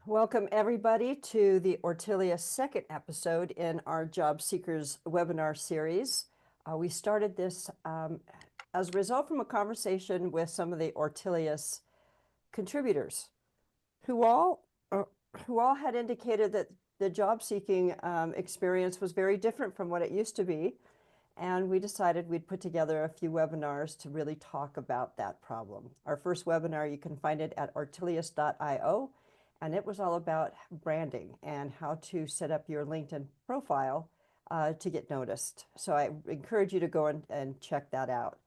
Welcome everybody to the Ortelius second episode in our Job Seekers webinar series. We started this as a result from a conversation with some of the Ortelius contributors who all had indicated that the job seeking experience was very different from what it used to be. And we decided we'd put together a few webinars to really talk about that problem. Our first webinar, you can find it at ortelius.io, and it was all about branding and how to set up your LinkedIn profile to get noticed. So I encourage you to go and check that out.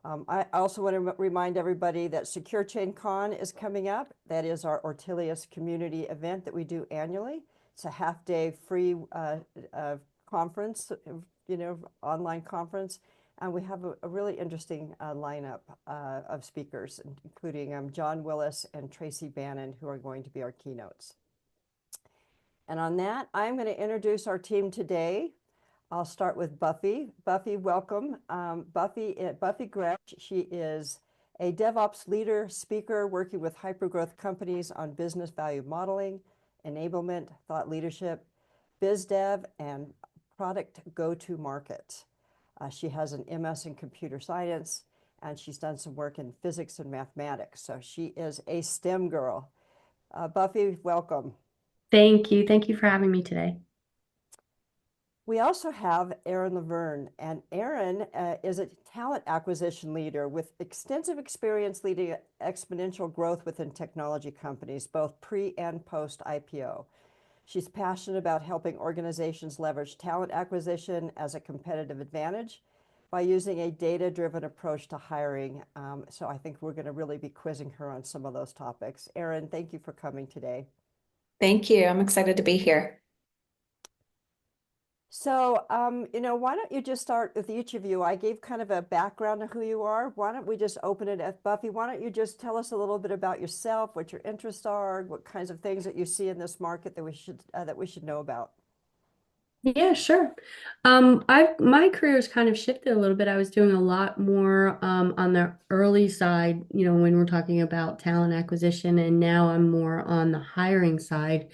I also want to remind everybody that Secure Chain Con is coming up. That is our Ortelius community event that we do annually. It's a half-day free conference, online conference. And we have a really interesting lineup of speakers, including John Willis and Tracy Bannon, who are going to be our keynotes. And on that, I'm going to introduce our team today. I'll start with Buffy. Buffy, welcome. Buffy Gretsch, she is a DevOps leader, speaker, working with hypergrowth companies on business value modeling, enablement, thought leadership, biz dev, and product go-to-market. She has an MS in computer science, and she's done some work in physics and mathematics. So she is a STEM girl. Buffy, welcome. Thank you. Thank you for having me today. We also have Erin Laverne, and Erin is a talent acquisition leader with extensive experience leading exponential growth within technology companies, both pre and post IPO. She's passionate about helping organizations leverage talent acquisition as a competitive advantage by using a data-driven approach to hiring. So I think we're going to really be quizzing her on some of those topics. Erin, thank you for coming today. Thank you. I'm excited to be here. So, why don't you just start with each of you? I gave kind of a background of who you are. Why don't we just open it at Buffy? Why don't you just tell us a little bit about yourself, what your interests are, what kinds of things that you see in this market that we should know about? Yeah, sure. My career has kind of shifted a little bit. I was doing a lot more on the early side, when we're talking about talent acquisition, and now I'm more on the hiring side.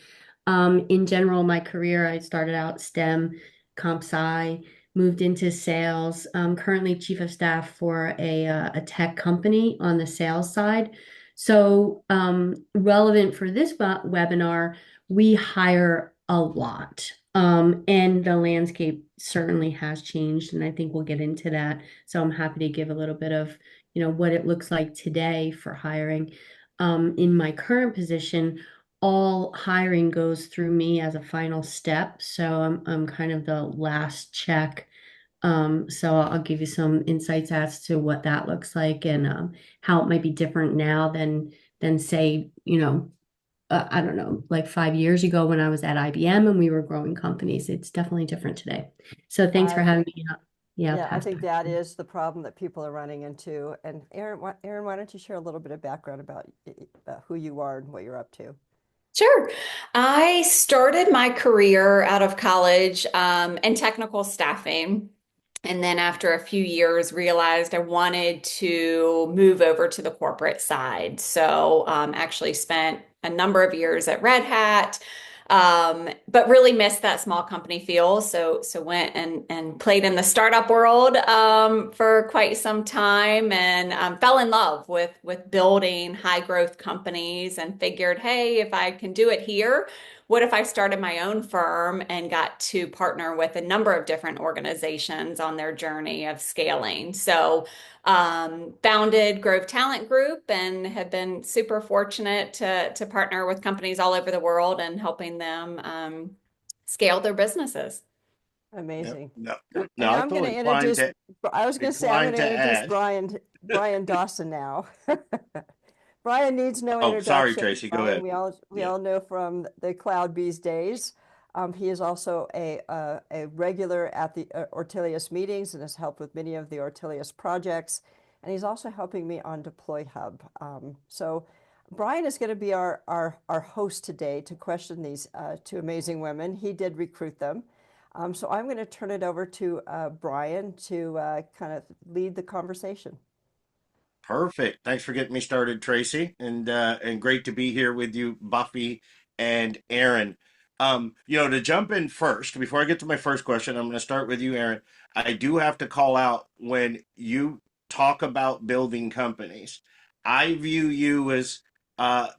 In general, my career, I started out STEM, comp sci, moved into sales. I'm currently chief of staff for a tech company on the sales side. So, relevant for this webinar, we hire a lot. And the landscape certainly has changed, and I think we'll get into that. So I'm happy to give a little bit of, what it looks like today for hiring. In my current position, all hiring goes through me as a final step. So I'm kind of the last check. So I'll give you some insights as to what that looks like and how it might be different now than say, I don't know, like 5 years ago when I was at IBM and we were growing companies. It's definitely different today. So thanks for I having me. Yeah, Yeah, I pass think back. that is the problem that people are running into. And Erin, why don't you share a little bit of background about who you are and what you're up to? Sure. I started my career out of college in technical staffing. And then after a few years, realized I wanted to move over to the corporate side. So actually spent a number of years at Red Hat, but really missed that small company feel. So went and played in the startup world for quite some time and fell in love with building high growth companies and figured, hey, if I can do it here, what if I started my own firm and got to partner with a number of different organizations on their journey of scaling? So, founded Grove Talent Group and have been super fortunate to partner with companies all over the world and helping them scale their businesses. Yep. Amazing. No, no, And I I'm going feel to introduce, I was going to say, I'm going inclined to to introduce add. Brian Dawson now. Brian needs no Oh, sorry, introduction. Tracy. Go Brian, ahead. we Yeah. all know from the Cloud Bees days. He is also a regular at the Ortelius meetings and has helped with many of the Ortelius projects. And he's also helping me on Deploy Hub. So Brian is going to be our host today to question these two amazing women. He did recruit them. So I'm going to turn it over to Brian to kind of lead the conversation. Perfect. Thanks for getting me started, Tracy, and great to be here with you, Buffy and Aaron. To jump in first, before I get to my first question, I'm going to start with you, Aaron. I do have to call out when you talk about building companies. I view you as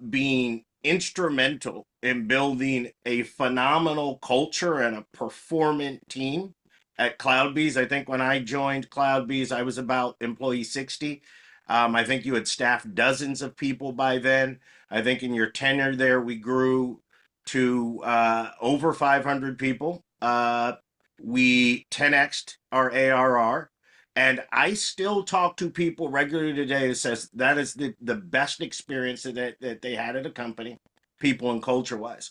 being instrumental in building a phenomenal culture and a performant team at CloudBees. I think when I joined CloudBees, I was about employee 60. I think you had staffed dozens of people by then. I think in your tenure there, we grew to over 500 people. We 10x'd our ARR. And I still talk to people regularly today that says that is the best experience that they had at a company, people and culture wise.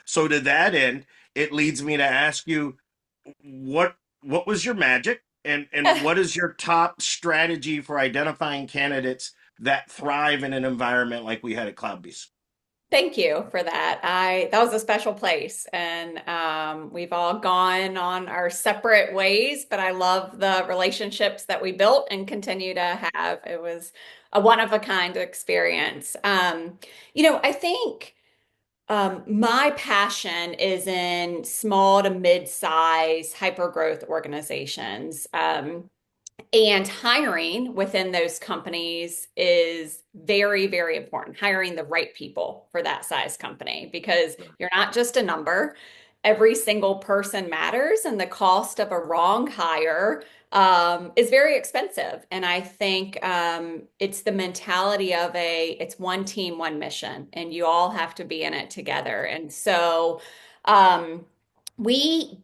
So to that end, it leads me to ask you what what was your magic and what is your top strategy for identifying candidates that thrive in an environment like we had at CloudBees? Thank you for that. That was a special place, and we've all gone on our separate ways, but I love the relationships that we built and continue to have. It was a one of a kind experience. I think my passion is in small to mid-size hyper growth organizations. And hiring within those companies is very, very important. Hiring the right people for that size company because you're not just a number. Every single person matters, and the cost of a wrong hire is very expensive. And I think it's the mentality of it's one team, one mission, and you all have to be in it together. And so um, we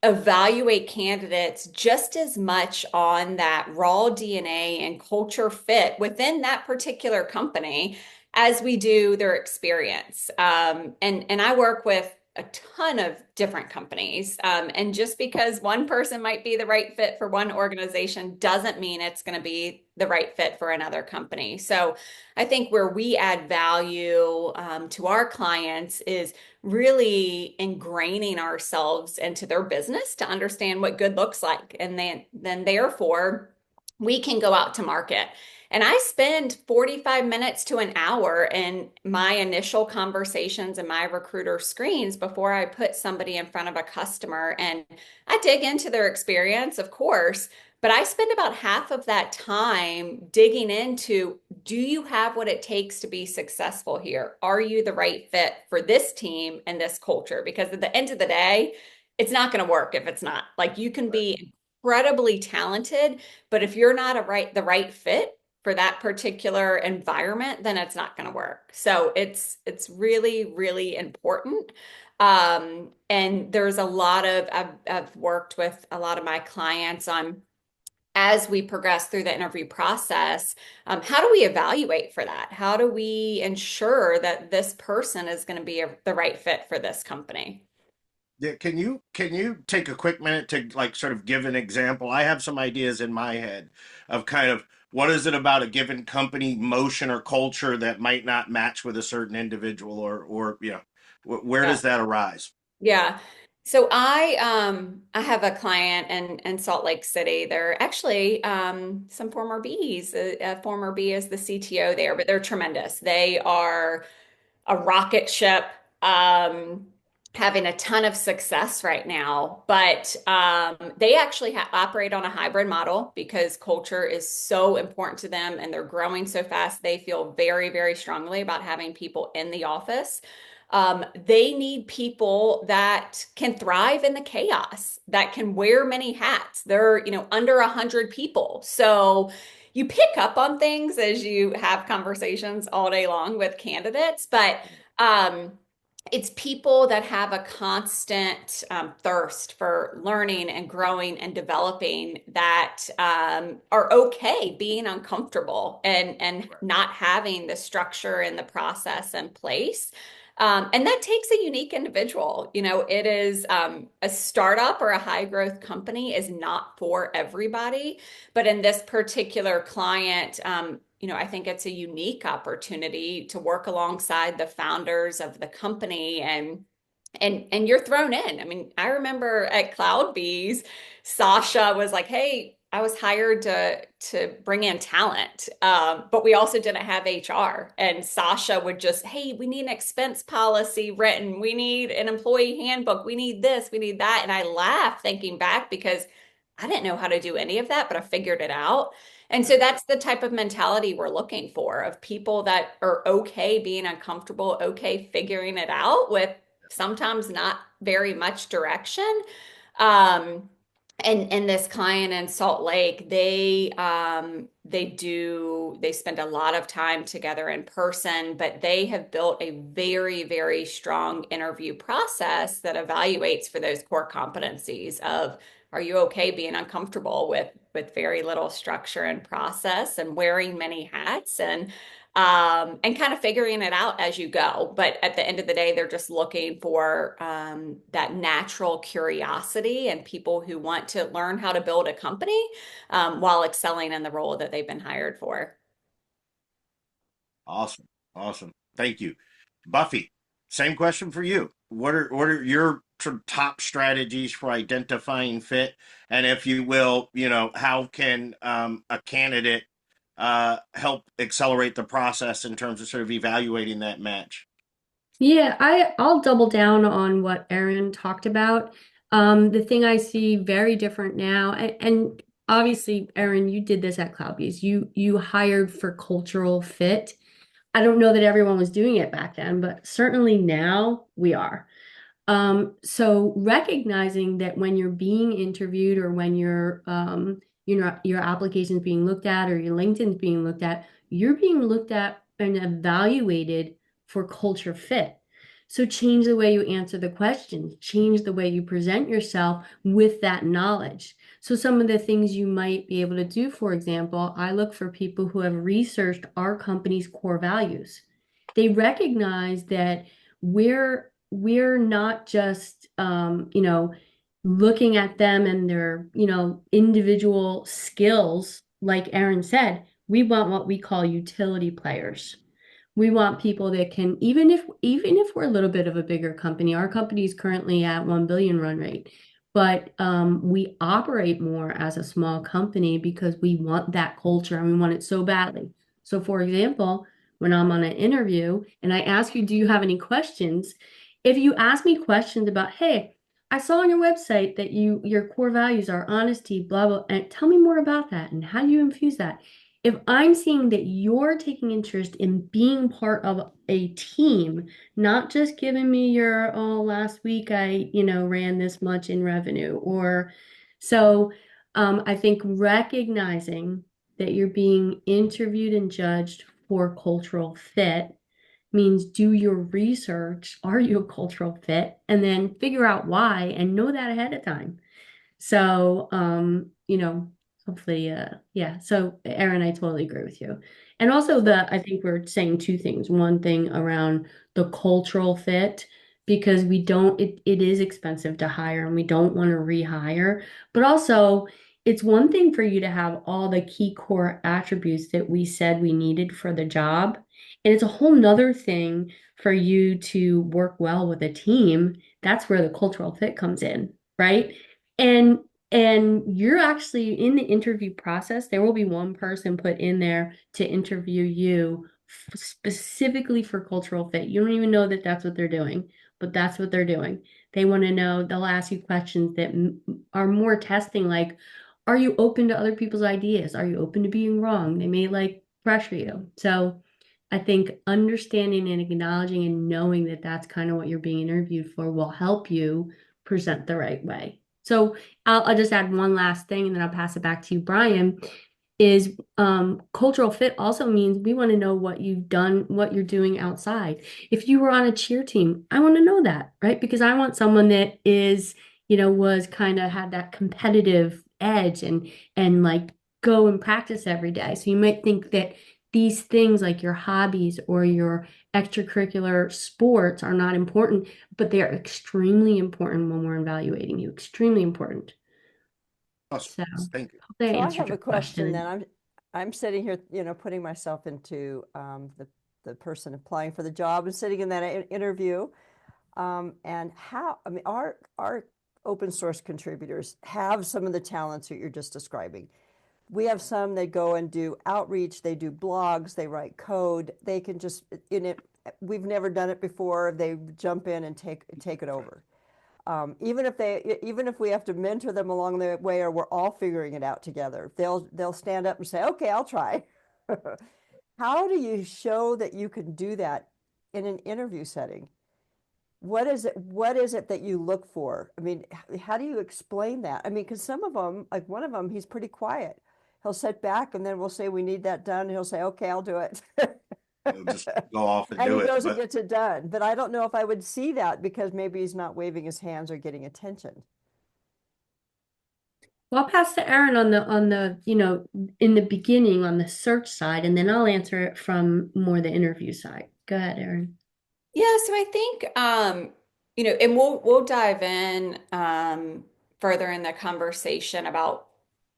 evaluate candidates just as much on that raw DNA and culture fit within that particular company as we do their experience. And I work with a ton of different companies. And just because one person might be the right fit for one organization doesn't mean it's going to be the right fit for another company. So I think where we add value to our clients is really ingraining ourselves into their business to understand what good looks like. And then therefore, we can go out to market. And I spend 45 minutes to an hour in my initial conversations and my recruiter screens before I put somebody in front of a customer. And I dig into their experience, of course, but I spend about half of that time digging into, do you have what it takes to be successful here? Are you the right fit for this team and this culture? Because at the end of the day, it's not going to work if it's not. Like you can be incredibly talented, but if you're not the right fit for that particular environment, then it's not going to work. So it's really, really important. And there's a lot of I've worked with a lot of my clients on as we progress through the interview process, how do we evaluate for that? How do we ensure that this person is going to be the right fit for this company? Yeah, can you take a quick minute to like sort of give an example? I have some ideas in my head of kind of what is it about a given company motion or culture that might not match with a certain individual or where Yeah. does that arise? Yeah. So I have a client in Salt Lake City. They're actually some former Bs. A former B is the CTO there, but they're tremendous. They are a rocket ship, um, having a ton of success right now. But they actually operate on a hybrid model because culture is so important to them and they're growing so fast. They feel very, very strongly about having people in the office. They need people that can thrive in the chaos, that can wear many hats. They're, under 100 people. So you pick up on things as you have conversations all day long with candidates, but um, it's people that have a constant thirst for learning and growing and developing that are okay being uncomfortable and not having the structure and the process in place. And that takes a unique individual. It is a startup or a high growth company is not for everybody. But in this particular client, I think it's a unique opportunity to work alongside the founders of the company and you're thrown in. I mean, I remember at CloudBees, Sasha was like, "Hey, I was hired to bring in talent, but we also didn't have HR. And Sasha would just, hey, we need an expense policy written. We need an employee handbook. We need this. We need that. And I laugh thinking back because I didn't know how to do any of that, but I figured it out. And so that's the type of mentality we're looking for of people that are okay being uncomfortable, okay figuring it out with sometimes not very much direction. Um, and this client in Salt Lake, they spend a lot of time together in person, but they have built a very, very strong interview process that evaluates for those core competencies of are you okay being uncomfortable with very little structure and process and wearing many hats and kind of figuring it out as you go. But at the end of the day, they're just looking for that natural curiosity and people who want to learn how to build a company while excelling in the role that they've been hired for. Awesome. Awesome. Thank you. Buffy, same question for you. What are your sort of top strategies for identifying fit? And if you will, how can a candidate help accelerate the process in terms of sort of evaluating that match? Yeah, I'll double down on what Erin talked about. The thing I see very different now, and obviously, Erin, you did this at CloudBees. You hired for cultural fit. I don't know that everyone was doing it back then, but certainly now we are. So recognizing that when you're being interviewed or when your application's being looked at or your LinkedIn's being looked at, you're being looked at and evaluated for culture fit. So change the way you answer the questions, change the way you present yourself with that knowledge. So some of the things you might be able to do, for example, I look for people who have researched our company's core values. They recognize that we're not just looking at them and their individual skills. Like Erin said, we want what we call utility players. We want people that can, even if we're a little bit of a bigger company, our company is currently at 1 billion run rate, but we operate more as a small company because we want that culture and we want it so badly. So for example, when I'm on an interview and I ask you, do you have any questions? If you ask me questions about, hey, I saw on your website that your core values are honesty, blah, blah, and tell me more about that and how do you infuse that? If I'm seeing that you're taking interest in being part of a team, not just giving me your, oh, last week I, ran this much in revenue, or so I think recognizing that you're being interviewed and judged for cultural fit means do your research. Are you a cultural fit? And then figure out why and know that ahead of time. So, hopefully, yeah. So, Erin, I totally agree with you. And also I think we're saying two things. One thing around the cultural fit, because it is expensive to hire and we don't want to rehire. But also, it's one thing for you to have all the key core attributes that we said we needed for the job. And it's a whole nother thing for you to work well with a team. That's where the cultural fit comes in, right? And you're actually in the interview process, there will be one person put in there to interview you specifically for cultural fit. You don't even know that that's what they're doing, but that's what they're doing. They want to know, they'll ask you questions that are more testing, like, are you open to other people's ideas? Are you open to being wrong? They may like pressure you. So I think understanding and acknowledging and knowing that that's kind of what you're being interviewed for will help you present the right way. So I'll just add one last thing and then I'll pass it back to you, Brian, is cultural fit also means we want to know what you've done, what you're doing outside. If you were on a cheer team, I want to know that, right? Because I want someone that is, was kind of had that competitive edge and like go and practice every day. So you might think that these things like your hobbies or your extracurricular sports are not important, but they are extremely important when we're evaluating you. Extremely important. Awesome. So Thank you. hope that So I answered have your a question question. then. I'm sitting here, putting myself into the person applying for the job and sitting in that interview. And I mean, our open source contributors have some of the talents that you're just describing. we have some that go and do outreach, they do blogs, they write code, they can just in it. We've never done it before. They jump in and take it over. Even if we have to mentor them along the way, or we're all figuring it out together, they'll stand up and say, "Okay, I'll try." How do you show that you can do that in an interview setting? What is it that you look for? I mean, how do you explain that? I mean, because some of them, like one of them, he's pretty quiet. He'll sit back and then we'll say, we need that done. And he'll say, okay, I'll do it. He'll just go off and And do he it. goes and But gets it done. But I don't know if I would see that because maybe he's not waving his hands or getting attention. Well, I'll pass to Erin on the, in the beginning on the search side, and then I'll answer it from more the interview side. Go ahead, Erin. Yeah, so I think and we'll dive in further in the conversation about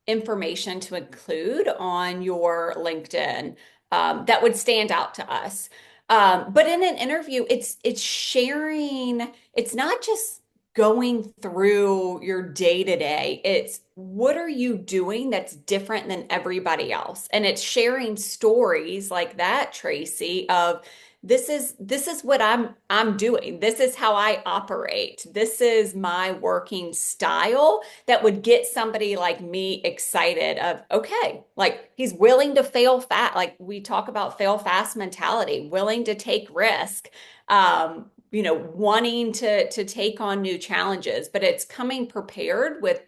information to include on your LinkedIn that would stand out to us. But in an interview, it's sharing, it's not just going through your day to day. It's what are you doing that's different than everybody else? And it's sharing stories like that, Tracy, of this is what I'm doing. This is how I operate. This is my working style that would get somebody like me excited of, okay, like he's willing to fail fast. Like we talk about fail fast mentality, willing to take risk, wanting to take on new challenges, but it's coming prepared with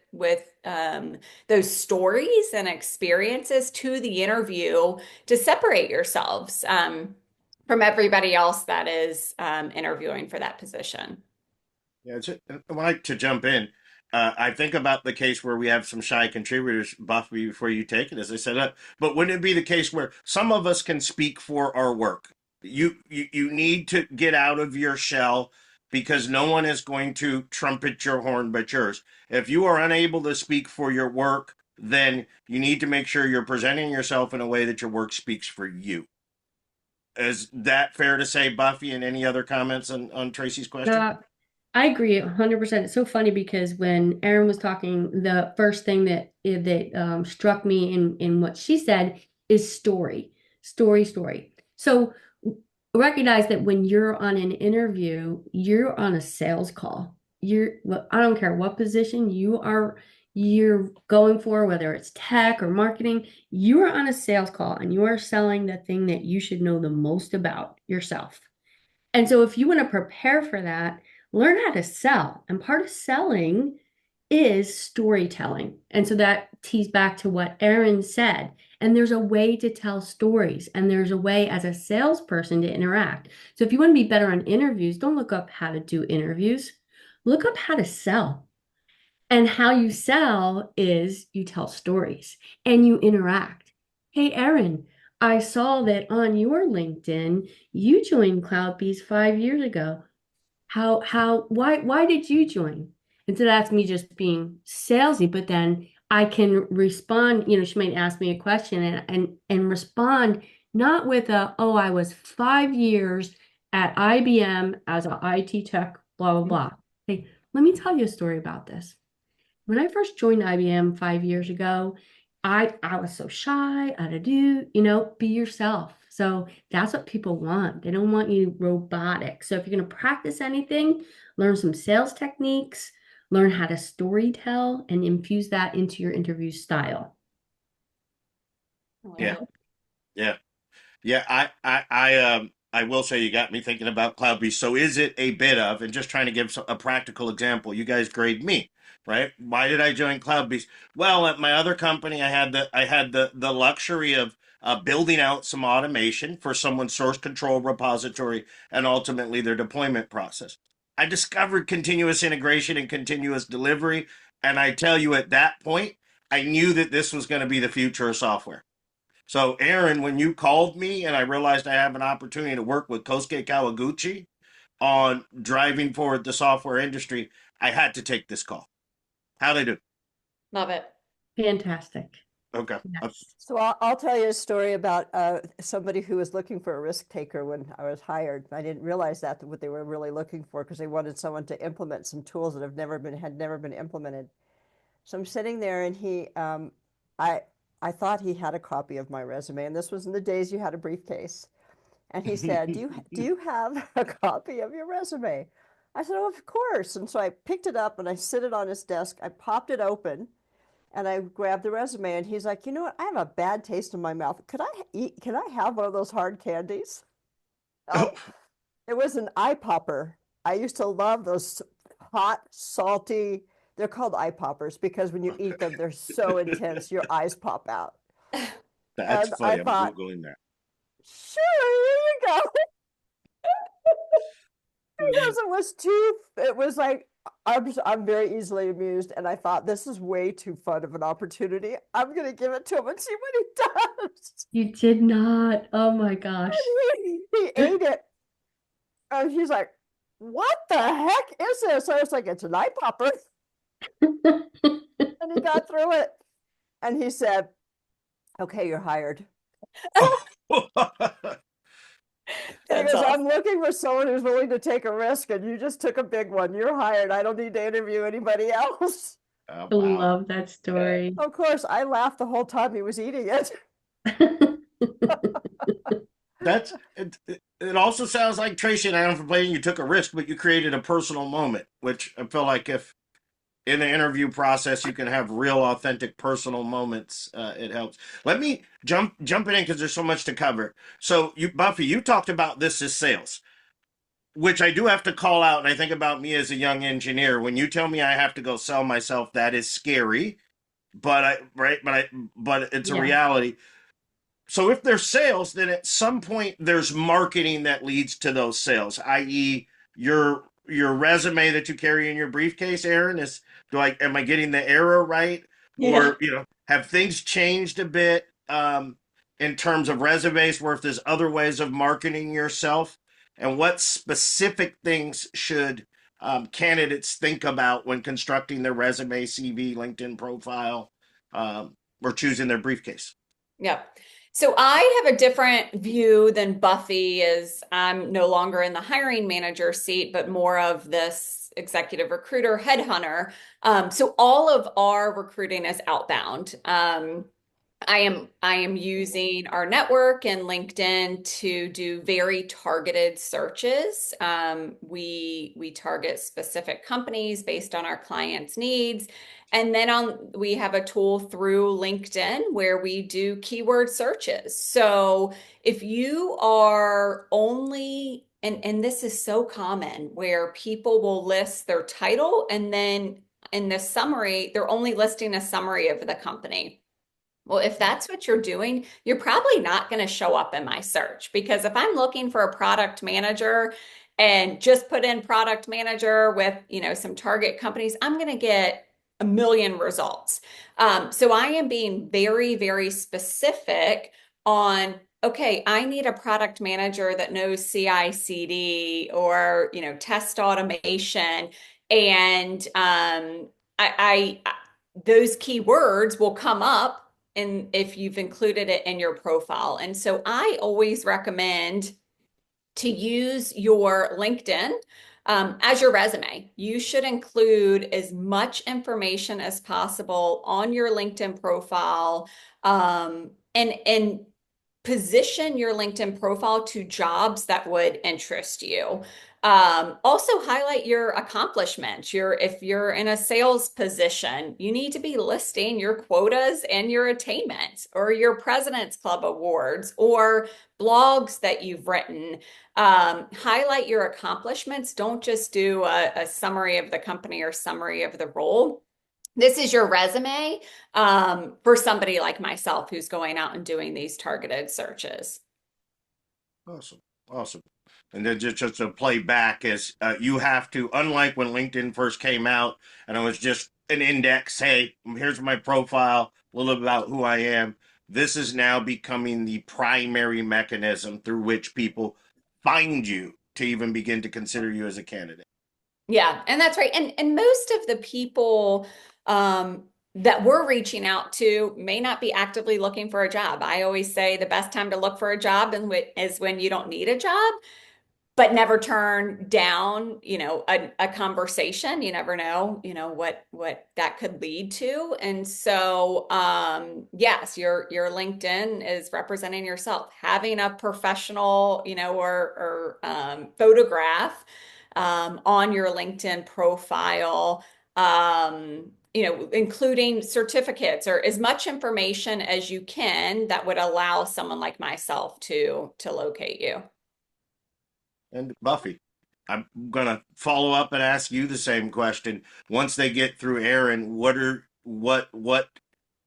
those stories and experiences to the interview to separate yourselves. From everybody else that is interviewing for that position. yeah, I like to jump in. I think about the case where we have some shy contributors, Buffy, before you take it, as I said, but wouldn't it be the case where some of us can speak for our work? You need to get out of your shell because no one is going to trumpet your horn but yours. If you are unable to speak for your work, then you need to make sure you're presenting yourself in a way that your work speaks for you. Is that fair to say, Buffy, and any other comments on Tracy's question? I agree 100%. It's so funny because when Erin was talking, the first thing that struck me in what she said is story, story, story. So recognize that when you're on an interview, you're on a sales call. I don't care what position you're going for, whether it's tech or marketing, you are on a sales call and you are selling the thing that you should know the most about yourself. And so if you want to prepare for that, learn how to sell. And part of selling is storytelling. And so that tees back to what Erin said. And there's a way to tell stories, and there's a way as a salesperson to interact. So if you want to be better on interviews, don't look up how to do interviews. Look up how to sell. And how you sell is you tell stories and you interact. Hey, Erin, I saw that on your LinkedIn, you joined CloudBees 5 years ago. Why did you join? And so that's me just being salesy, but then I can respond, she might ask me a question and respond not with oh, I was 5 years at IBM as an IT tech, blah, blah, blah. Hey, let me tell you a story about this. When I first joined IBM 5 years ago, I was so shy, I had to be yourself. So that's what people want. They don't want you robotic. So if you're going to practice anything, learn some sales techniques, learn how to story tell, and infuse that into your interview style. Yeah, yeah. Yeah, I will say you got me thinking about CloudBeast. So is it a bit of, and just trying to give a practical example, you guys grade me, right? Why did I join CloudBeast? Well, at my other company, I had the luxury of building out some automation for someone's source control repository and ultimately their deployment process. I discovered continuous integration and continuous delivery, and I tell you at that point, I knew that this was going to be the future of software. So, Aaron, when you called me and I realized I have an opportunity to work with Kosuke Kawaguchi on driving forward the software industry, I had to take this call. How'd I do? Love it. Fantastic. Okay. Yes. So I'll tell you a story about somebody who was looking for a risk taker when I was hired. I didn't realize that what they were really looking for because they wanted someone to implement some tools that had never been implemented. So I'm sitting there and I I thought he had a copy of my resume, and this was in the days you had a briefcase. And he said, do you have a copy of your resume? I said, oh, of course. And so I picked it up and I sit it on his desk. I popped it open and I grabbed the resume, and he's like, you know what? I have a bad taste in my mouth. Can I have one of those hard candies? Oh, it was an eye popper. I used to love those hot, salty, they're called eye poppers because when you eat them, they're so intense, your eyes pop out. That's And I funny. I'm thought, Googling that. sure, here you go. Because it was like, I'm very easily amused. And I thought, this is way too fun of an opportunity. I'm going to give it to him and see what he does. You did not. Oh my gosh. And he ate it. And he's like, what the heck is this? I was like, it's an eye popper. And he got through it. And he said, okay, you're hired. Because awesome. I'm looking for someone who's willing to take a risk, and you just took a big one. You're hired. I don't need to interview anybody else. Oh, I wow. love that story. Of course, I laughed the whole time he was eating it. That's it also sounds like Tracy and I don't complain you took a risk, but you created a personal moment, which I feel like if in the interview process you can have real authentic personal moments, it helps. Let me jump it in because there's so much to cover. So you Buffy, you talked about this as sales, which I do have to call out, and I think about me as a young engineer. When you tell me I have to go sell myself, that is scary. But it's a Yeah. reality. So if there's sales, then at some point there's marketing that leads to those sales, i.e., your resume that you carry in your briefcase, Aaron, am I getting the error right? Yeah. Or, have things changed a bit in terms of resumes where if there's other ways of marketing yourself? And what specific things should candidates think about when constructing their resume, CV, LinkedIn profile, or choosing their briefcase? Yep. So I have a different view than Buffy, as I'm no longer in the hiring manager seat, but more of this executive recruiter headhunter. So all of our recruiting is outbound. I am using our network and LinkedIn to do very targeted searches. We target specific companies based on our clients' needs. And then we have a tool through LinkedIn where we do keyword searches. So if you are only, and this is so common, where people will list their title and then in the summary, they're only listing a summary of the company. Well, if that's what you're doing, you're probably not going to show up in my search, because if I'm looking for a product manager and just put in product manager with, some target companies, I'm going to get a million results. So I am being very, very specific on, okay, I need a product manager that knows CI/CD or, test automation. And those keywords will come up and if you've included it in your profile. And so I always recommend to use your LinkedIn as your resume. You should include as much information as possible on your LinkedIn profile, and position your LinkedIn profile to jobs that would interest you. Also highlight your accomplishments. If you're in a sales position, you need to be listing your quotas and your attainments, or your President's Club awards, or blogs that you've written. Highlight your accomplishments. Don't just do a summary of the company or summary of the role. This is your resume for somebody like myself who's going out and doing these targeted searches. Awesome. And then just to play back is you have to, unlike when LinkedIn first came out and it was just an index, hey, here's my profile, a little bit about who I am. This is now becoming the primary mechanism through which people find you to even begin to consider you as a candidate. Yeah, and that's right. And most of the people that we're reaching out to may not be actively looking for a job. I always say the best time to look for a job is when you don't need a job. but never turn down, a conversation. You never know, what that could lead to. And so, yes, your LinkedIn is representing yourself. Having a professional, or photograph on your LinkedIn profile, including certificates or as much information as you can that would allow someone like myself to locate you. And Buffy, I'm gonna follow up and ask you the same question. Once they get through Aaron, what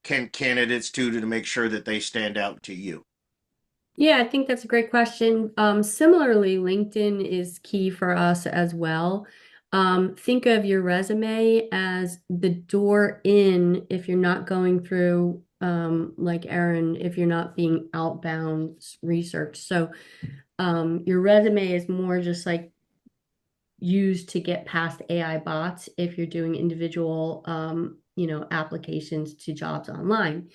can candidates do to make sure that they stand out to you? Yeah, I think that's a great question. Similarly, LinkedIn is key for us as well. Think of your resume as the door in if you're not going through, like Erin, if you're not being outbound research. So, your resume is more just like used to get past AI bots if you're doing individual, applications to jobs online.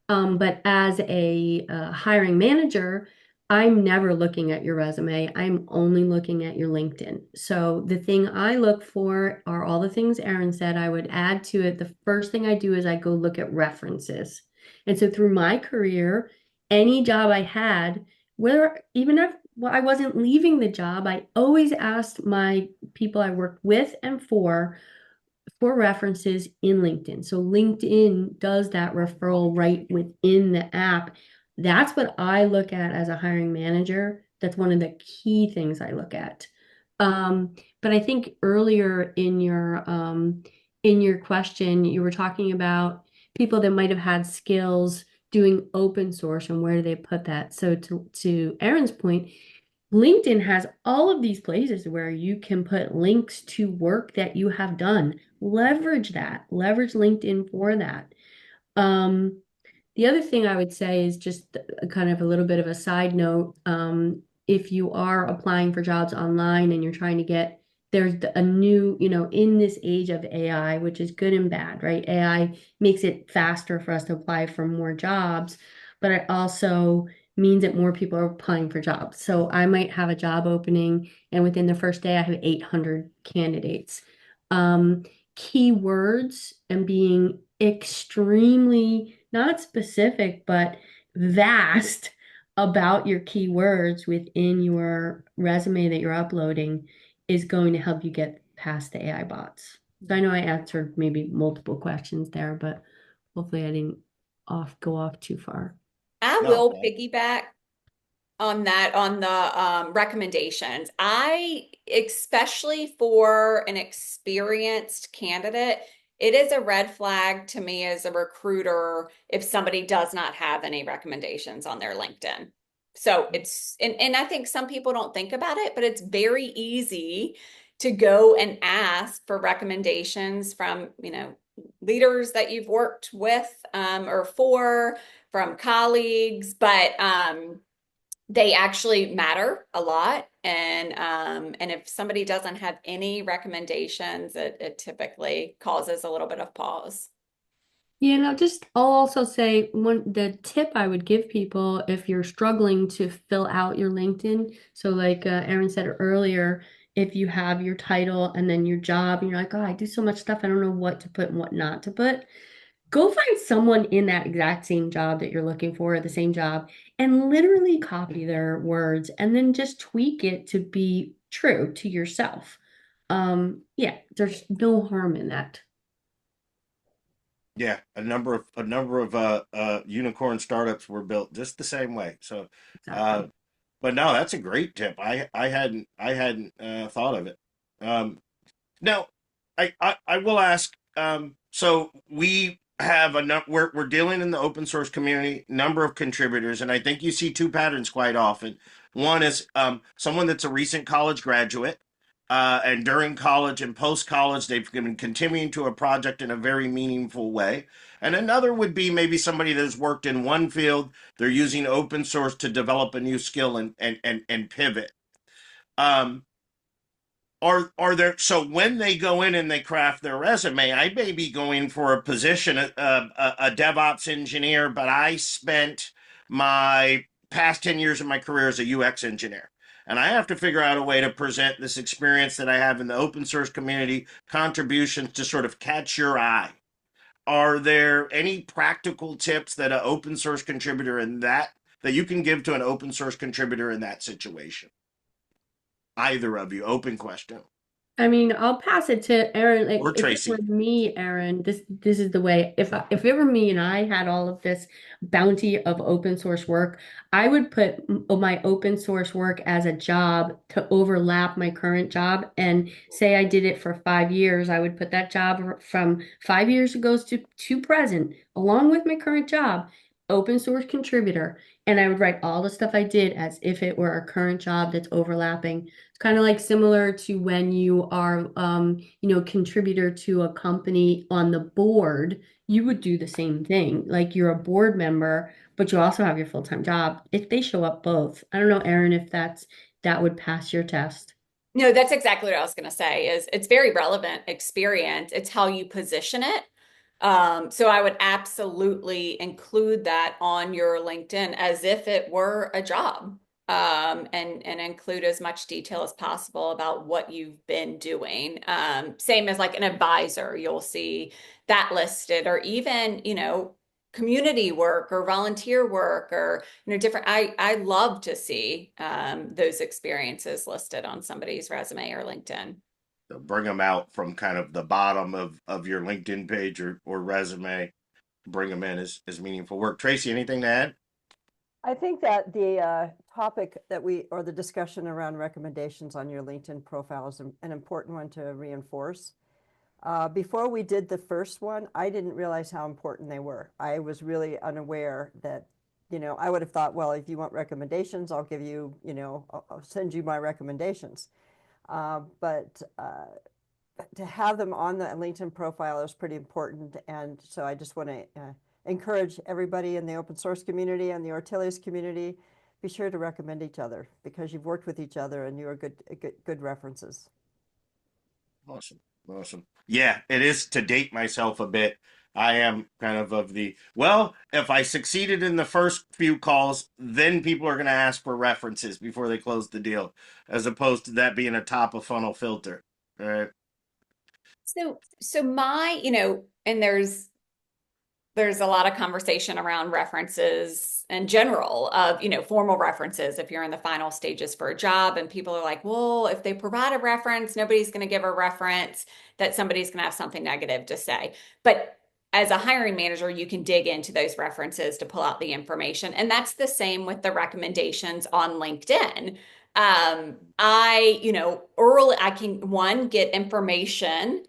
But as a hiring manager, I'm never looking at your resume. I'm only looking at your LinkedIn. So the thing I look for are all the things Erin said. I would add to it. The first thing I do is I go look at references. And so through my career, any job I had, whether even if I wasn't leaving the job, I always asked my people I worked with and for references in LinkedIn. So LinkedIn does that referral right within the app. That's what I look at as a hiring manager. That's one of the key things I look at. But I think earlier in your question, you were talking about people that might have had skills doing open source and where do they put that. So to Erin's point, LinkedIn has all of these places where you can put links to work that you have done. Leverage that. Leverage LinkedIn for that. Um, the other thing I would say is just kind of a little bit of a side note. If you are applying for jobs online and you're trying to get, there's a new, in this age of AI, which is good and bad, right? AI makes it faster for us to apply for more jobs, but it also means that more people are applying for jobs. So I might have a job opening, and within the first day, I have 800 candidates. Um, Keywords and being extremely not specific, but vast about your keywords within your resume that you're uploading is going to help you get past the AI bots. So I know I answered maybe multiple questions there, but hopefully I didn't go off too far. I No, will piggyback on that, on the recommendations. Especially for an experienced candidate, it is a red flag to me as a recruiter if somebody does not have any recommendations on their LinkedIn. So and I think some people don't think about it, but it's very easy to go and ask for recommendations from, leaders that you've worked with, or for, from colleagues, but they actually matter a lot. And if somebody doesn't have any recommendations, it typically causes a little bit of pause. Yeah, no, I'll also say the tip I would give people if you're struggling to fill out your LinkedIn. So like Erin said earlier, if you have your title and then your job and you're like, oh, I do so much stuff, I don't know what to put and what not to put. Go find someone in that exact same job that you're looking for, the same job, and literally copy their words and then just tweak it to be true to yourself. Yeah, there's no harm in that. yeah, a number of unicorn startups were built just the same way. So, uh, Exactly. but no, that's a great tip. I hadn't thought of it. Now, I will ask. So we have we're dealing in the open source community, number of contributors, and I think you see two patterns quite often. One is someone that's a recent college graduate, and during college and post college, they've been continuing to a project in a very meaningful way. And another would be maybe somebody that's worked in one field, they're using open source to develop a new skill and pivot. Um, are there, so when they go in and they craft their resume, I may be going for a position, a DevOps engineer, but I spent my past 10 years of my career as a UX engineer. and I have to figure out a way to present this experience that I have in the open source community, contributions to sort of catch your eye. Are there any practical tips that an open source contributor in that you can give to an open source contributor in that situation? Either of you, open question. I mean, I'll pass it to Aaron. Like, Or if it were Tracy. me, Aaron, this is the way. If it were me and I had all of this bounty of open source work, I would put my open source work as a job to overlap my current job. And say I did it for 5 years, I would put that job from 5 years ago to present, along with my current job, open source contributor. And I would write all the stuff I did as if it were a current job that's overlapping. It's kind of like similar to when you are, contributor to a company on the board, you would do the same thing. Like you're a board member, but you also have your full-time job. If they show up both, I don't know, Erin, if that would pass your test. No, that's exactly what I was going to say is it's very relevant experience. It's how you position it. So I would absolutely include that on your LinkedIn as if it were a job, and include as much detail as possible about what you've been doing. Same as like an advisor, you'll see that listed, or even, community work or volunteer work or different. I love to see those experiences listed on somebody's resume or LinkedIn. So bring them out from kind of the bottom of your LinkedIn page or resume, bring them in as meaningful work. Tracy, anything to add? I think that the topic or the discussion around recommendations on your LinkedIn profile is an important one to reinforce. Before we did the first one, I didn't realize how important they were. I was really unaware that, I would have thought, well, if you want recommendations, I'll give you, I'll send you my recommendations. But to have them on the LinkedIn profile is pretty important. And so I just want to encourage everybody in the open source community and the Ortelius community, be sure to recommend each other because you've worked with each other and you are good references. Awesome. Awesome. Yeah, it is, to date myself a bit. I am kind of the, well, if I succeeded in the first few calls, then people are going to ask for references before they close the deal, as opposed to that being a top of funnel filter. All right. So my, and there's a lot of conversation around references in general of, formal references if you're in the final stages for a job, and people are like, well, if they provide a reference, nobody's going to give a reference that somebody's going to have something negative to say. But as a hiring manager, you can dig into those references to pull out the information. And that's the same with the recommendations on LinkedIn. I can get information,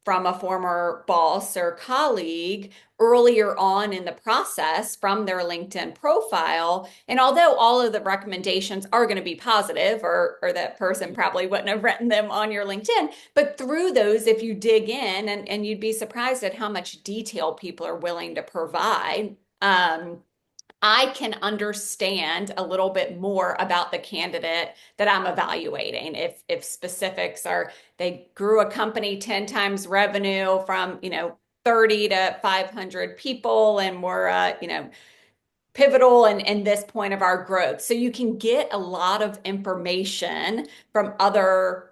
from a former boss or colleague earlier on in the process from their LinkedIn profile. And although all of the recommendations are going to be positive, or that person probably wouldn't have written them on your LinkedIn, but through those, if you dig in, and you'd be surprised at how much detail people are willing to provide, I can understand a little bit more about the candidate that I'm evaluating. If specifics are, they grew a company 10 times revenue from, 30 to 500 people, and we're, pivotal in this point of our growth. So you can get a lot of information from other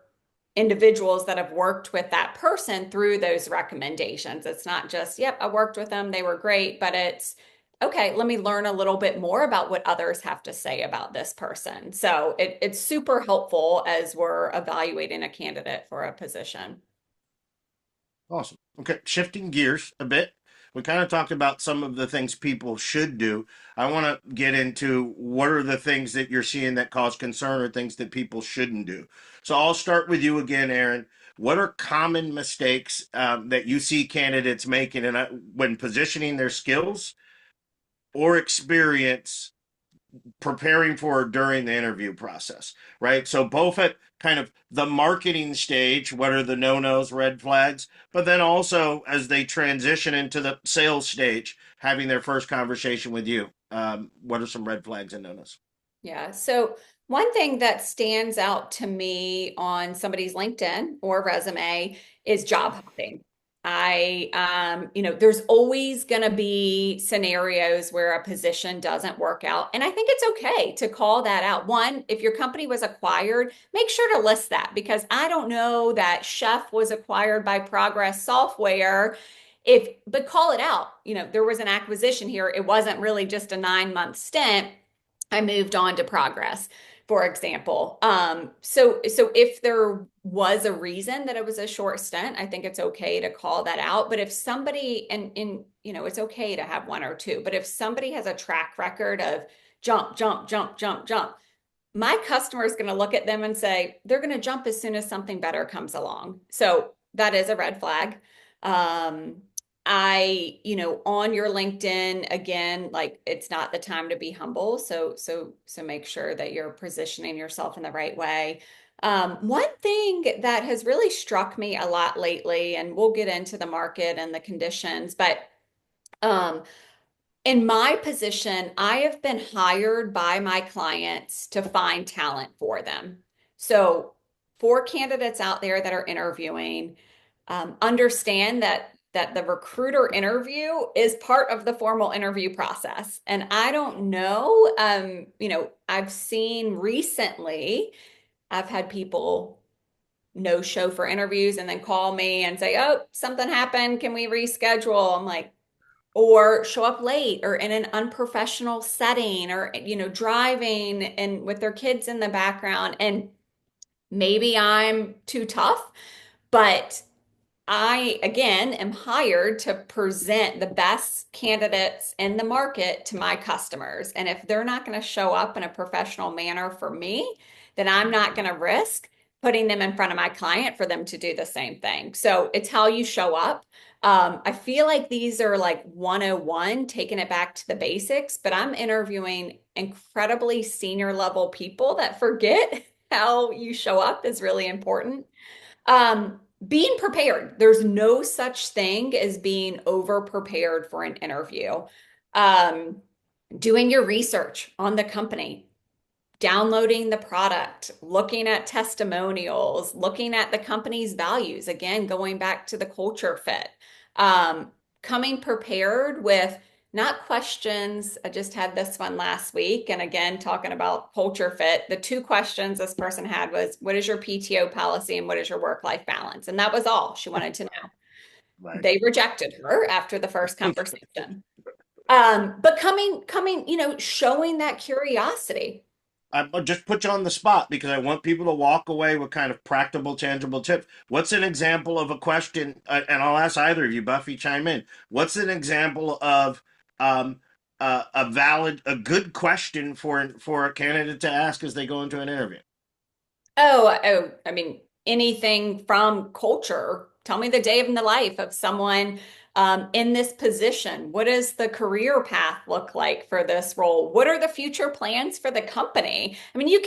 individuals that have worked with that person through those recommendations. It's not just, yep, I worked with them, they were great, but it's, okay, let me learn a little bit more about what others have to say about this person. So it's super helpful as we're evaluating a candidate for a position. Awesome. Okay, shifting gears a bit. We kind of talked about some of the things people should do. I want to get into what are the things that you're seeing that cause concern or things that people shouldn't do. So I'll start with you again, Aaron. What are common mistakes that you see candidates making when positioning their skills or experience preparing for during the interview process, right? So both at kind of the marketing stage, what are the no-nos, red flags, but then also as they transition into the sales stage, having their first conversation with you, what are some red flags and no-nos? Yeah. So one thing that stands out to me on somebody's LinkedIn or resume is job hopping. There's always going to be scenarios where a position doesn't work out. And I think it's okay to call that out. One, if your company was acquired, make sure to list that, because I don't know that Chef was acquired by Progress Software. But call it out. There was an acquisition here. It wasn't really just a 9-month stint. I moved on to Progress, for example. So if there was a reason that it was a short stint, I think it's okay to call that out. But if somebody, it's okay to have one or two, but if somebody has a track record of jump, jump, jump, jump, jump, my customer is going to look at them and say, they're going to jump as soon as something better comes along. So that is a red flag. Um, on your LinkedIn, again, like, it's not the time to be humble. So make sure that you're positioning yourself in the right way. One thing that has really struck me a lot lately, and we'll get into the market and the conditions, but um, in my position, I have been hired by my clients to find talent for them. So for candidates out there that are interviewing, understand that the recruiter interview is part of the formal interview process. And I don't know, I've seen recently, I've had people no show for interviews and then call me and say, oh, something happened. Can we reschedule? I'm like, or show up late or in an unprofessional setting, or driving and with their kids in the background. And maybe I'm too tough, but I, again, am hired to present the best candidates in the market to my customers. And if they're not going to show up in a professional manner for me, then I'm not going to risk putting them in front of my client for them to do the same thing. So it's how you show up. I feel like these are like 101, taking it back to the basics, but I'm interviewing incredibly senior level people that forget how you show up is really important. Being prepared. There's no such thing as being over prepared for an interview. Um, Doing your research on the company, downloading the product, looking at testimonials, looking at the company's values, again, going back to the culture fit. Um, Coming prepared with not questions. I just had this one last week. And again, talking about culture fit, the 2 questions this person had was, what is your PTO policy and what is your work-life balance? And that was all she wanted to know. Right. They rejected her after the first conversation. But showing that curiosity. I'll just put you on the spot because I want people to walk away with kind of practical, tangible tips. What's an example of a question? And I'll ask either of you, Buffy, chime in. What's an example of a good question for a candidate to ask as they go into an interview? I mean, anything from culture. Tell me the day in the life of someone in this position. What does the career path look like for this role? What are the future plans for the company? I mean, you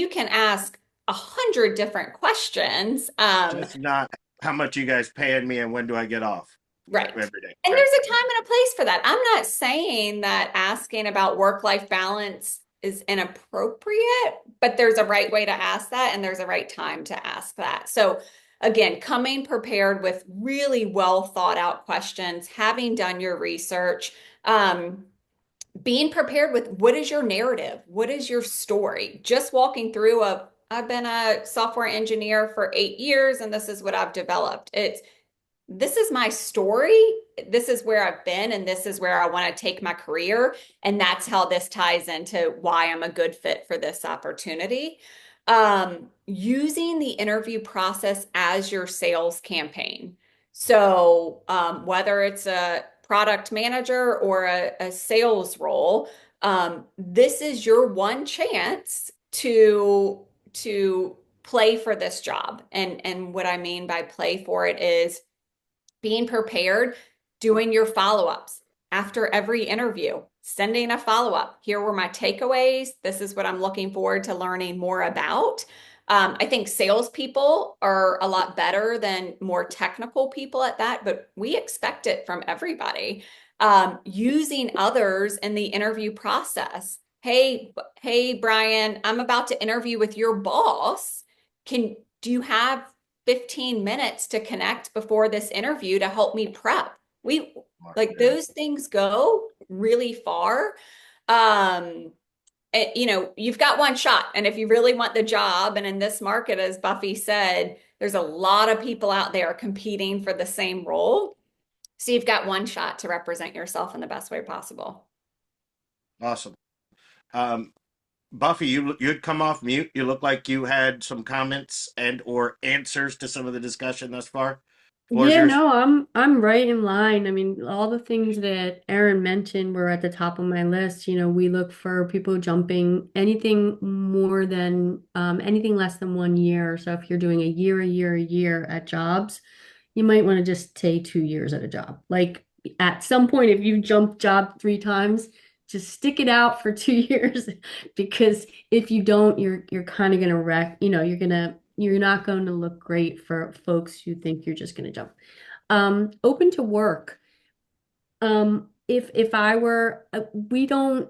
can ask 100 different questions. Just not how much you guys paying me and when do I get off? Right. Every day. And Right. there's a time and a place for that. I'm not saying that asking about work-life balance is inappropriate, but there's a right way to ask that and there's a right time to ask that. So again, coming prepared with really well thought out questions, having done your research, being prepared with what is your narrative? What is your story? Just walking through I've been a software engineer for 8 years and this is what I've developed. This is my story. This is where I've been, and this is where I want to take my career. And that's how this ties into why I'm a good fit for this opportunity. Using the interview process as your sales campaign. So whether it's a product manager or a sales role, this is your one chance to play for this job. And what I mean by play for it is being prepared, doing your follow-ups after every interview, sending a follow-up. Here were my takeaways. This is what I'm looking forward to learning more about. I think salespeople are a lot better than more technical people at that, but we expect it from everybody. Using others in the interview process. Hey, Brian, I'm about to interview with your boss. Do you have 15 minutes to connect before this interview to help me prep. We like Yeah. those things go really far. You know, you've got one shot. And if you really want the job, and in this market, as Buffy said, there's a lot of people out there competing for the same role. So you've got one shot to represent yourself in the best way possible. Awesome. Um, Buffy, you'd come off mute. You look like you had some comments and or answers to some of the discussion thus far. Floor is Yeah, yours. no, I'm right in line. I mean, all the things that Aaron mentioned were at the top of my list. You know, we look for people jumping anything more than anything less than 1 year. So if you're doing a year at jobs, you might want to just say 2 years at a job. Like at some point, if you jump job 3 times, just stick it out for 2 years because if you don't, you're kind of gonna wreck, you know, you're not going to look great for folks who think you're just gonna jump. Open to work. If I were, we don't,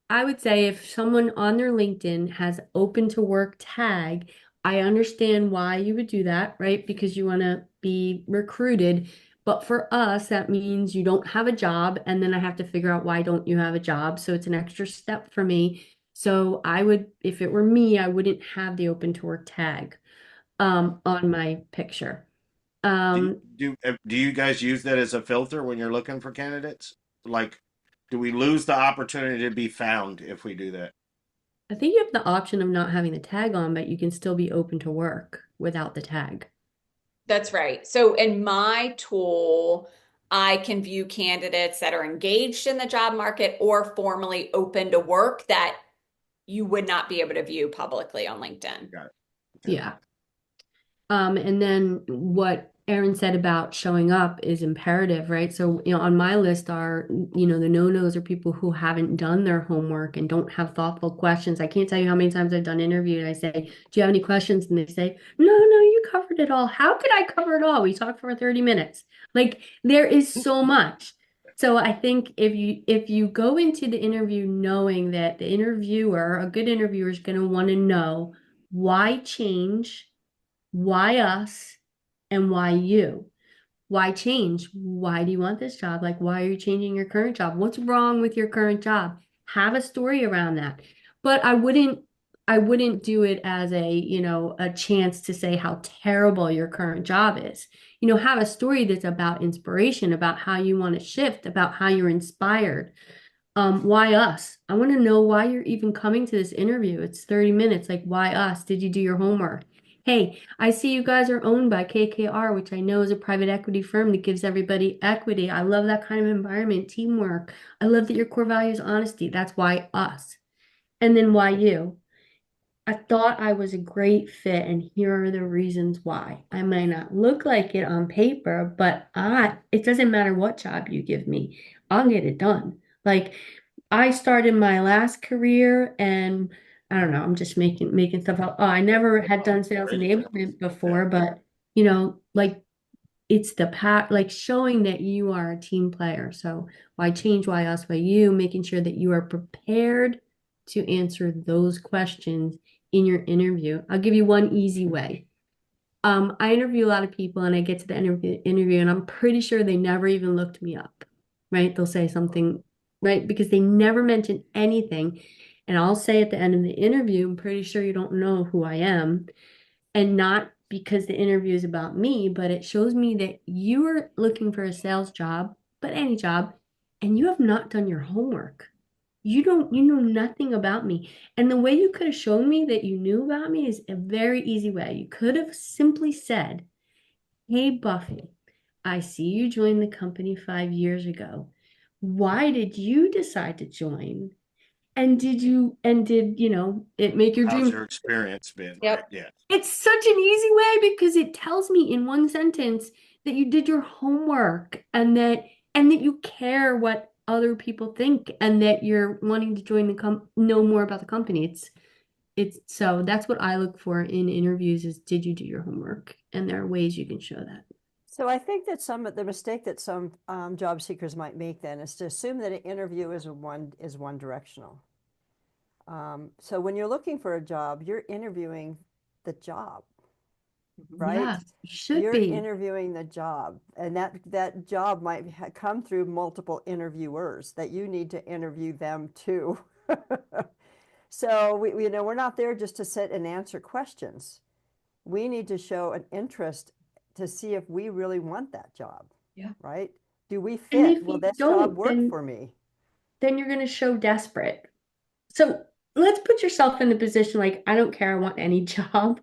I would say if someone on their LinkedIn has open to work tag, I understand why you would do that, right? Because you want to be recruited. But for us, that means you don't have a job, and then I have to figure out why don't you have a job. So it's an extra step for me. So I would, if it were me, I wouldn't have the open to work tag on my picture. Do Um, do you guys use that as a filter when you're looking for candidates? Like, do we lose the opportunity to be found if we do that? I think you have the option of not having the tag on, but you can still be open to work without the tag. That's right. So in my tool, I can view candidates that are engaged in the job market or formally open to work that you would not be able to view publicly on LinkedIn. Got it. Okay. Yeah. And then what Aaron said about showing up is imperative, right? So, you know, on my list are, you know, the no-nos are people who haven't done their homework and don't have thoughtful questions. I can't tell you how many times I've done interview and I say, do you have any questions? And they say, no, you covered it all. How could I cover it all? We talked for 30 minutes. Like there is so much. So I think if you go into the interview knowing that the interviewer, a good interviewer is going to want to know why change, why us, and why you? Why change? Why do you want this job? Like, why are you changing your current job? What's wrong with your current job? Have a story around that. But I wouldn't do it as a, you know, a chance to say how terrible your current job is. You know, have a story that's about inspiration, about how you want to shift, about how you're inspired. Why us? I want to know why you're even coming to this interview. It's 30 minutes. Like, why us? Did you do your homework? Hey, I see you guys are owned by KKR, which I know is a private equity firm that gives everybody equity. I love that kind of environment, teamwork. I love that your core value is honesty. That's why us. And then why you? I thought I was a great fit, and here are the reasons why. I might not look like it on paper, but it doesn't matter what job you give me, I'll get it done. Like I started my last career and I don't know, I'm just making stuff up. Oh, I never had Oh, done sales great example. enablement Yeah. before, but you know, like it's the like showing that you are a team player. So why change, why us, why you, making sure that you are prepared to answer those questions in your interview. I'll give you one easy way. I interview a lot of people and I get to the interview and I'm pretty sure they never even looked me up, right? They'll say something, right? Because they never mention anything. And I'll say at the end of the interview, I'm pretty sure you don't know who I am. And not because the interview is about me, but it shows me that you are looking for a sales job, but any job, and you have not done your homework. You know nothing about me. And the way you could have shown me that you knew about me is a very easy way. You could have simply said, hey, Buffy, I see you joined the company 5 years ago. Why did you decide to join? And did, you know, it make your How's dream? your experience been? Right. Yep. Yeah. It's such an easy way because it tells me in one sentence that you did your homework and that you care what other people think and that you're wanting to join the know more about the company. It's so that's what I look for in interviews is did you do your homework? And there are ways you can show that. So I think that the mistake that some job seekers might make then is to assume that an interview is one directional. So when you're looking for a job, you're interviewing the job. right? Yes, you should You're be. interviewing the job, and that job might come through multiple interviewers that you need to interview them too. So we're not there just to sit and answer questions. We need to show an interest to see if we really want that job, Yeah. right? Do we And fit? if Will you this job don't, work for me? then you're going to show desperate. So let's put yourself in the position like, I don't care, I want any job.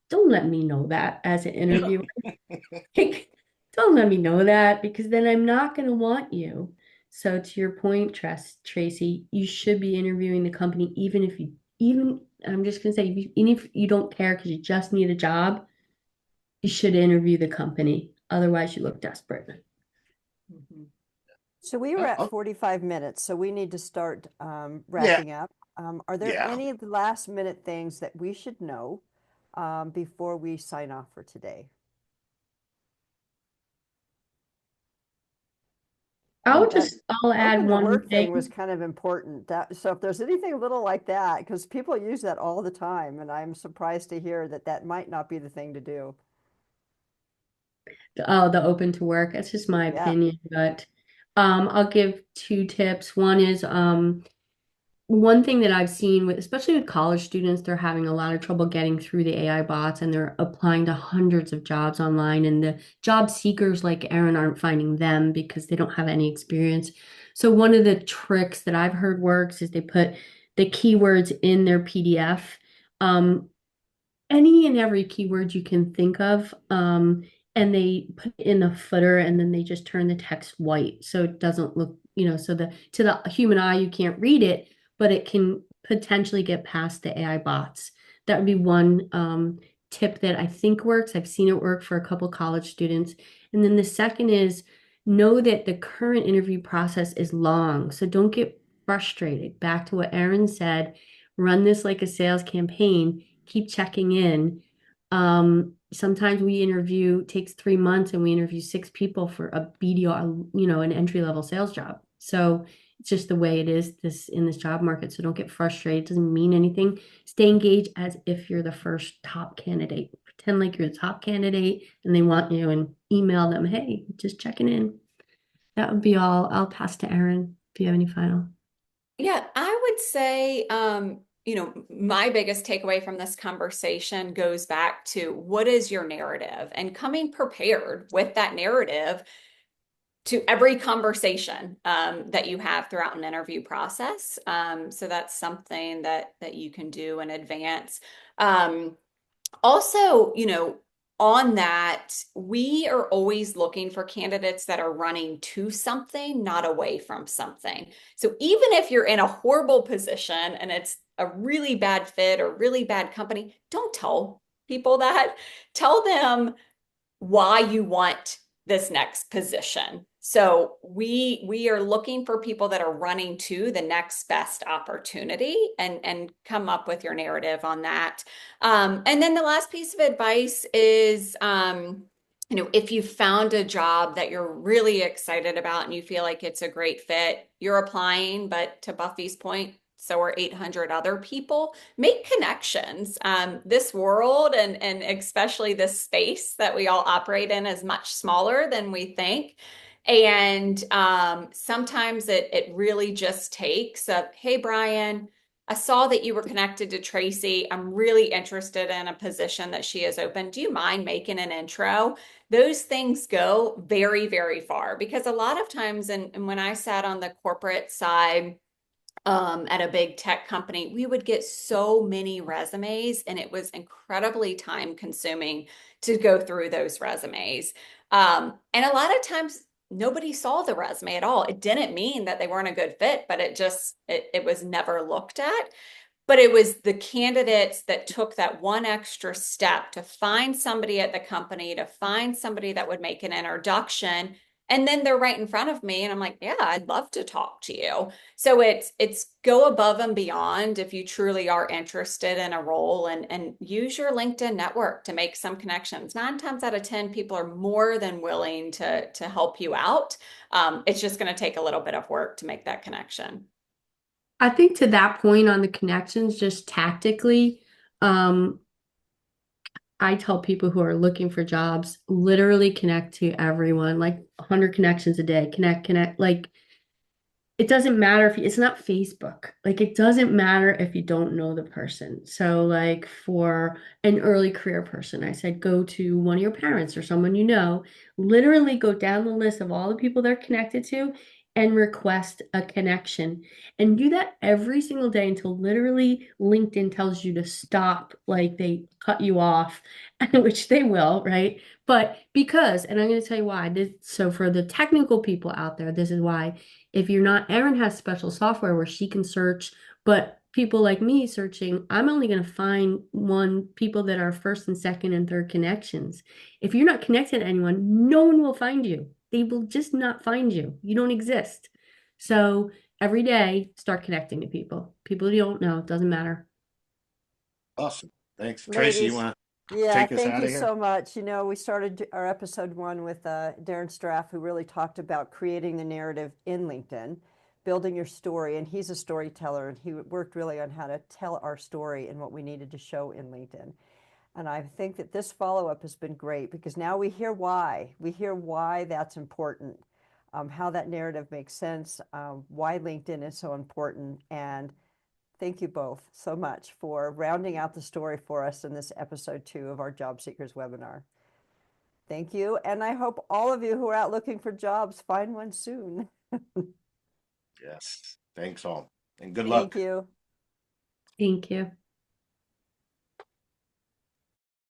Don't let me know that as an interviewer. Like, don't let me know that because then I'm not going to want you. So to your point, Tracy, you should be interviewing the company even I'm just going to say, even if you don't care because you just need a job, you should interview the company. Otherwise, you look desperate. Mhm. So we were at Oh, 45 minutes, so we need to start yeah, wrapping up. Are there yeah. any last minute things that we should know before we sign off for today? That I'll add open to one work thing was thing. kind of important. So if there's anything little like that, because people use that all the time, and I'm surprised to hear that that might not be the thing to do. Oh, the open to work. That's just my Yeah. opinion, but I'll give two tips. One is one thing that I've seen with especially with college students, they're having a lot of trouble getting through the AI bots and they're applying to hundreds of jobs online and the job seekers like Erin aren't finding them because they don't have any experience. So one of the tricks that I've heard works is they put the keywords in their PDF. Um, any and every keyword you can think of. And they put it in the footer and then they just turn the text white. So it doesn't look, so to the human eye, you can't read it, but it can potentially get past the AI bots. That would be one tip that I think works. I've seen it work for a couple college students. And then the second is know that the current interview process is long. So don't get frustrated. Back to what Erin said, run this like a sales campaign, keep checking in. Sometimes we interview, takes 3 months and we interview 6 people for a BDR, an entry level sales job. So it's just the way it is in this job market. So don't get frustrated. It doesn't mean anything. Stay engaged as if you're the first top candidate. Pretend like you're the top candidate and they want you and email them, hey, just checking in. That would be all. I'll pass to Erin if you have any final. Yeah, I would say, my biggest takeaway from this conversation goes back to what is your narrative and coming prepared with that narrative to every conversation that you have throughout an interview process. So that's something that you can do in advance. Um, Also, on that, we are always looking for candidates that are running to something, not away from something. So even if you're in a horrible position and it's a really bad fit or really bad company, don't tell people that. Tell them why you want this next position. So we are looking for people that are running to the next best opportunity and come up with your narrative on that. And then the last piece of advice is if you found a job that you're really excited about and you feel like it's a great fit, you're applying, but to Buffy's point, so are 800 other people. Make connections. This world and especially this space that we all operate in is much smaller than we think. And sometimes it really just takes a, hey, Brian, I saw that you were connected to Tracy. I'm really interested in a position that she has open. Do you mind making an intro? Those things go very, very far because a lot of times, and when I sat on the corporate side, at a big tech company, we would get so many resumes, and it was incredibly time consuming to go through those resumes. And a lot of times, nobody saw the resume at all. It didn't mean that they weren't a good fit, but it was never looked at. But it was the candidates that took that one extra step to find somebody at the company, to find somebody that would make an introduction. And then they're right in front of me. And I'm like, yeah, I'd love to talk to you. So it's go above and beyond if you truly are interested in a role and use your LinkedIn network to make some connections. 9 times out of 10, people are more than willing to help you out. It's just going to take a little bit of work to make that connection. I think to that point on the connections, just tactically, um, I tell people who are looking for jobs, literally connect to everyone, like 100 connections a day, connect. Like, it doesn't matter if it's not Facebook. Like, it doesn't matter if you don't know the person. So, like, for an early career person, I said, go to one of your parents or someone you know, literally go down the list of all the people they're connected to and request a connection. And do that every single day until literally LinkedIn tells you to stop, like they cut you off, which they will, right? But because, and I'm going to tell you why. So for the technical people out there, this is why. If you're not, Erin has special software where she can search, but people like me searching, I'm only going to find people that are first and second and third connections. If you're not connected to anyone, no one will find you. They will just not find you. You don't exist. So every day, start connecting to people. People you don't know, it doesn't matter. Awesome. Thanks. Tracy, you Ladies, want to yeah, take us thank out you of here? so much. You know, we started our episode 1 with Darren Straff, who really talked about creating the narrative in LinkedIn, building your story. And he's a storyteller, and he worked really on how to tell our story and what we needed to show in LinkedIn. And I think that this follow-up has been great because now we hear why. We hear why that's important, how that narrative makes sense, why LinkedIn is so important. And thank you both so much for rounding out the story for us in this episode 2 of our Job Seekers webinar. Thank you. And I hope all of you who are out looking for jobs find one soon. Yes. Thanks all. And good Thank luck. you. Thank you.